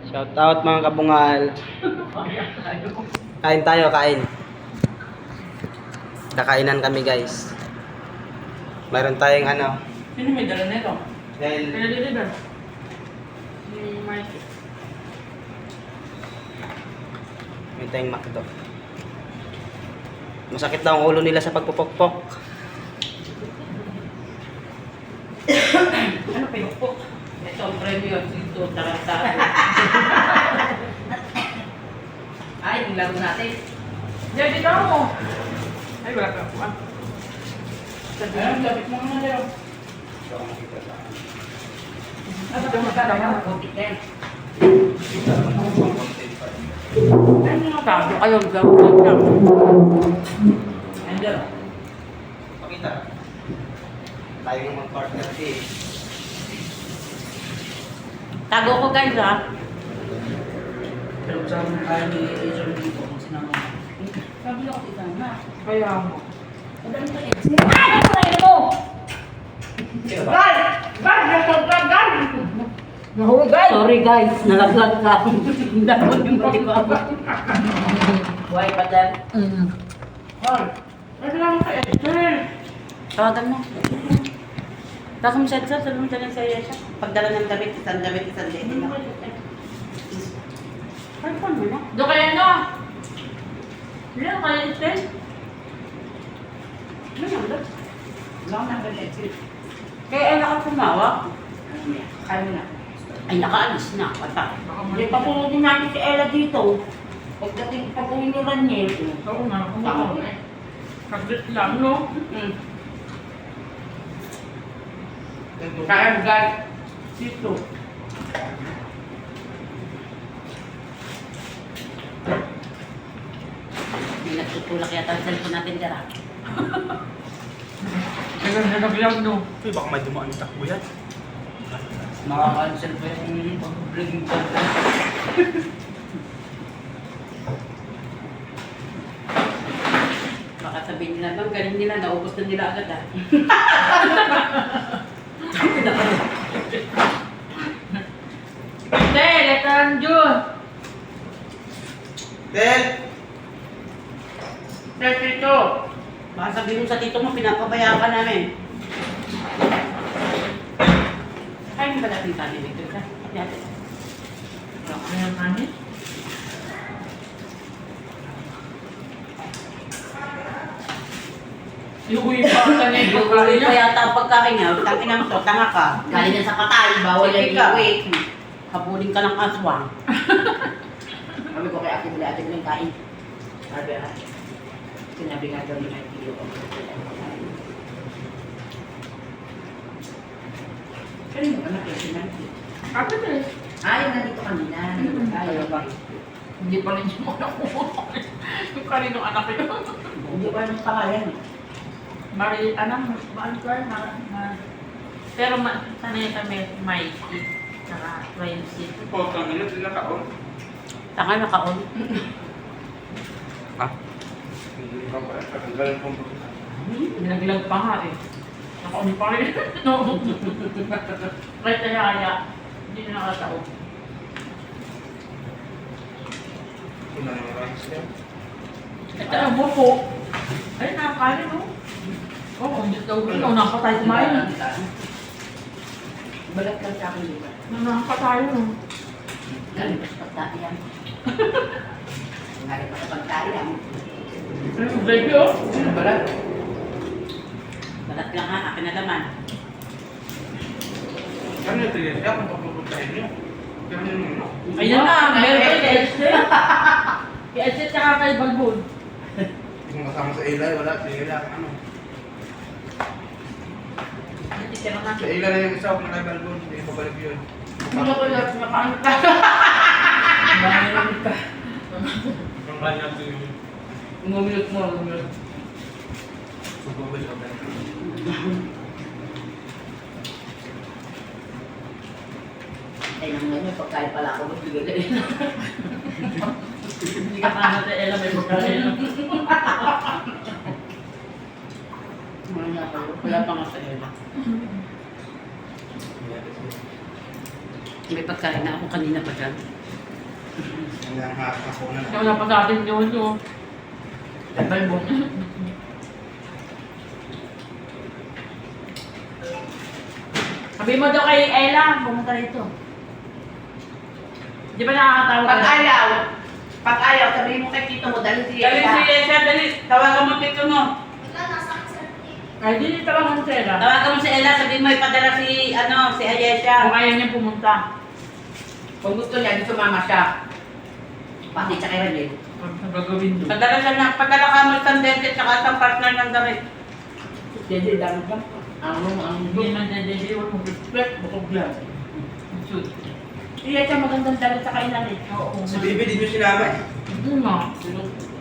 Shout out mga kabungal. Kain tayo, kain. Kakainan kami guys. Mayroon tayong ano. Sino may dala nito? Dahil Pinadeliver. Si Mikey. may tayong McDo. Masakit daw ang ulo nila sa pagpupokpok. Ano pinukpok? Ito ang premium. Ito, tarantado. Ay, yung laro natin. Diyan, dito mo. Ay, wala ka po. Ayun, lapit mo nga dito. Ano ito magkakaroon? Konti din. Ano nga bago kayo? Gawin lang. Ender. Pakita. Tayo yung mag-partner eh. Tago ko guys ha. Pero sa mga kaya ni John dito kung sinama mo. Sabi ako kita na. Kaya mo. Madami ka exit. Ay! Ano na ito? Gal! Gal! Gal! Nahugay! Sorry guys, nalaglag ka. Dapat yung balik ko ako. Buhay pa dyan. Gal! Naglalang ka exit. Tawagan mo. Tapos mo siya sa salon siya ng saya siya. Pagdala ng damit, isang damit. Ay, paano na? Do kaya na? Ilan kaya ito? Ano yan ba? Lang na ba exit? Kaya ay nakapumawak? Kaya mo na. Ay, nakaalis na. Pata. Hindi pa po din natin si Ella dito. Pagdating pa po ni Raniel. Oo nga. Kaglit lang, no? Kaya guys, dito. Hindi nagtutulak yata ang cellphone natin dyan. Kaya nagaglaw no. Uy, baka may dumaan yung takbo yan. Makaka-cancel pa yung pag-vlogging content. Baka sabihin nila, bang galing nila, naubos na nila agad ah. Hindi, letang June. Del! Del, tito. Baka sabihin mo sa tito mo, pinapabayaan ka namin. Kain ba natin kanin dito ka? Pati-hati. Wala ka ng kanin? Iuwi pa ang kanina. Iuwi pa yata ang pagkain niya. Tangin ang to, tanga ka. Galing yan sa patay, bawal yan iuwi. Habulin ka ng aswang. Sabi ko kay ate, bili ate ng kain. Sabi ha. Sinabi nga daw ni Mikey yung kanino ba na si Mikey? Ako din. Yung nandito kanina. Ayaw ba? Hindi pa rin siya makakuha. Yung kaninong anak ko yun. Hindi pa rin pangalan. Pero sanay kami Mikey. Saka Twenty. Ikaw, kanina, din nakaon. Tanga nakaon. Ah? Hindi ka pa, katanggalan kong Nilaglag pa nga eh. Nakaon pa rin. No. Kahit kaya, hindi na nakataon. Ito na yung rice niya. Ito ang buko. Ay, nakakain no? Oo, hindi daw ko. Nakakatay kumain. Balat lang sa akin, di ba? Nakakatay no? Galing pa sa pagkaiyan. Galing pa sa pagkaiyan. Baby oh. Sino balat? Balat lang ha, akin na naman. Ano ito yun? Kaya kung papupuntahin niyo. Kaya nyo nyo. Ayan na, meron pa kay Esther. Kay Esther tsaka kay Balbon. Hindi kong kasama sa Eli, wala. Si Eli, ano? Titira na. Sa Eli na yung isa, kung nakabalbon. Hindi ko balik yun. Ano ko yung nakaano ka? Bayan ka. Ang kanya ito yung Umumilot mo, umumilot. subukan sa akin. Ay, nang ngayon, pagkain pala ako, magbigay. Hindi ka kaya natin Ella may pagkain. Wala pa nga sa Ella. May pagkain na ako kanina pa dyan. Ang hapon ako na. Wala pa sa atin yun yun. Sabay mo. Sabi mo daw kay Ella, pumunta rito. Di ba nakakatawa Pag ayaw, sabihin mo kay tito mo, dali si Dali si Ella, dali. Tawagan mo tito mo. Ay, di tawagan mo si Ella. Tawagan mo si Ella, sabihin mo ipadala si, si Ayesha. Kung ayaw niya pumunta. Kung gusto niya, di sumama siya. Pati siya kay Ranil. Ang gagawin doon. Padala ka mo isang dente tsaka isang partner ng damit. Dede, dami ka. Hindi na dede, huwag mo respect, bukog yan. Shoot. Iya siya magandang damit sa kainan eh. Oo. Si Bibi, di nyo sinama eh. Hindi na.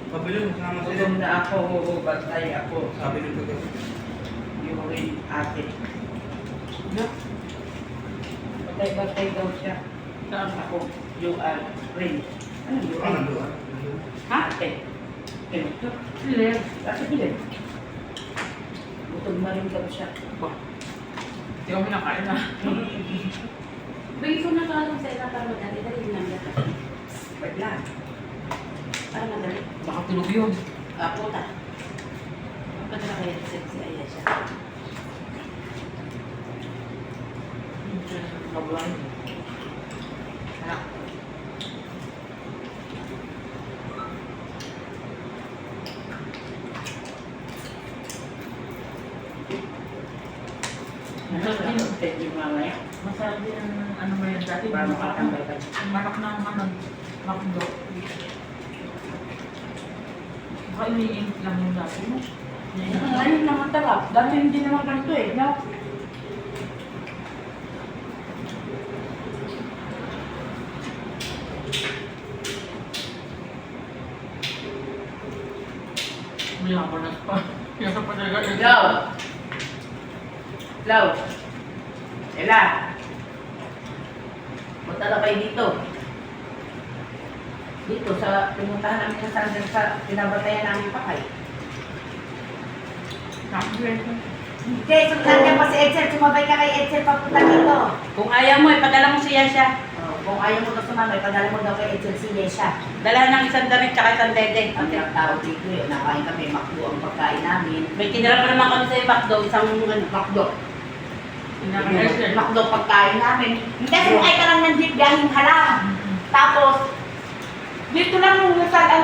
Pabili mo, sinama sila. Gutom na ako, batay ako. Sabi nyo kagabi. Yung ate. Batay-batay daw siya. Saan ako? Yung rin. Ano yung Ano doon? Ate. Ito. Sila. Kasi bilhin. Gutom na rin daw siya. Hindi kami nakain na. Bigay ko na tawag sa ina para madali-dali lang yan. Wait lang. Para madali. Baka tulog yun. Puta. Padala kaya si Ayesha. Kabulan. Anak. Thank you, mamaya. Masarap din ang ano mo yun dati. Para makatambay ka. Manok ng makdo. Baka iniinit lang yung dati mo. Ngayon naman tarap. Dati hindi naman ganito eh. No? Mayaman pa. Kaya pa talaga. Hello? Hello? Ella? Punta na kayo dito. Dito sa pinuntahan namin sa Sandal sa pinabatayan namin pakay. Hindi, sundan niya pa si Edsel. Sumabay ka kay Edsel papunta dito. Kung ayaw mo, ipadala mo si Yesha. Kung ayaw mo na sumama, ipadala mo daw kay Edsel si Yesha. Dala ng isang damit tsaka isang dede. Ang tinatawag dito yun, nakain kami, makdo ang pagkain namin. May tinira pa naman kami sa McDo, isang McDo. McDo pagkain namin. Hindi, sumakay ka lang ng jeep, gahing halang. Tapos, Dito lang yung Rizal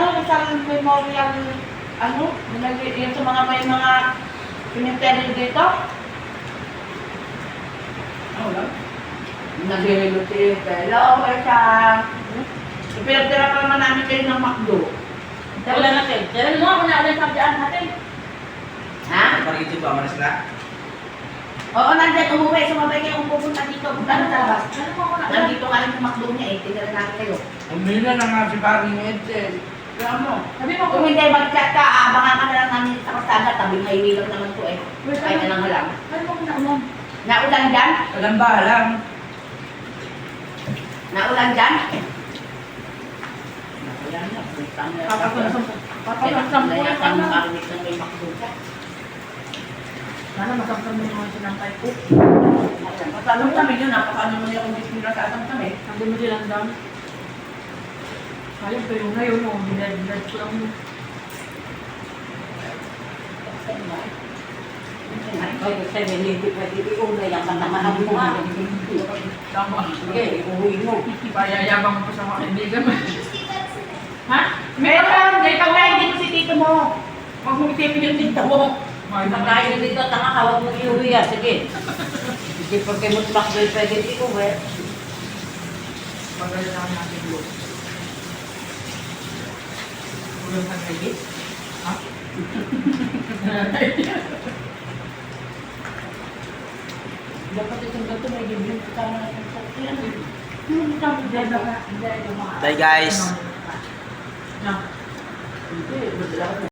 Memorial, yung sa mga may mga cemetery dito. Nag-reload si Hello, Ersa. Pinagtira pa naman namin kayo ng McDo. Wala natin. Diyan mo ako na ulit sa dyan natin. ha? Parang ba, manas na? Oo, nandiyan, umuwi, sumabay kayo kung pupunta dito. Punta na sa labas. Ano mo ako na? Nandito nga rin yung makdo niya eh, tinira namin kayo. Umila na nga si Paring Edsel. Kaya mo. Sabi mo Kung hindi mag-chat ka, abangan ka na lang namin sa kasada, tabing highway lang naman to eh. Kahit na lang halang. Ano mo ako na umam? Naulan dyan? Walang bahalang. Naulan dyan? Naulan na. Papalasam ko yung ano. Makarinig ng may McDo ka. Sana masamsam mo naman sinampay ko. Matanong kami yun, napakaano mo niya kung dismira sa atang kami. Sabi mo silang dami. Kaya ko yung ngayon, binad ko lang yun. Ay, kasi hindi pwede iulay ang panamahan mo nga. Tama. Sige, iuwi mo. Payayabang mo pa sa mga kaibigan mo. Ha? Meron! May pagkain dito si tito mo. Huwag mo isipin yung tito mo. May pagkain dito, tanga ka, huwag mo iuwi ah. Sige. Sige, pag kayo mo tumakboy, pwede iuwi. Pagkala lang natin yun. Ulang sa kaibig? Ha? Dapat itong gato, may bibling kasama natin sa tiyan. Bye guys. Na. Hindi,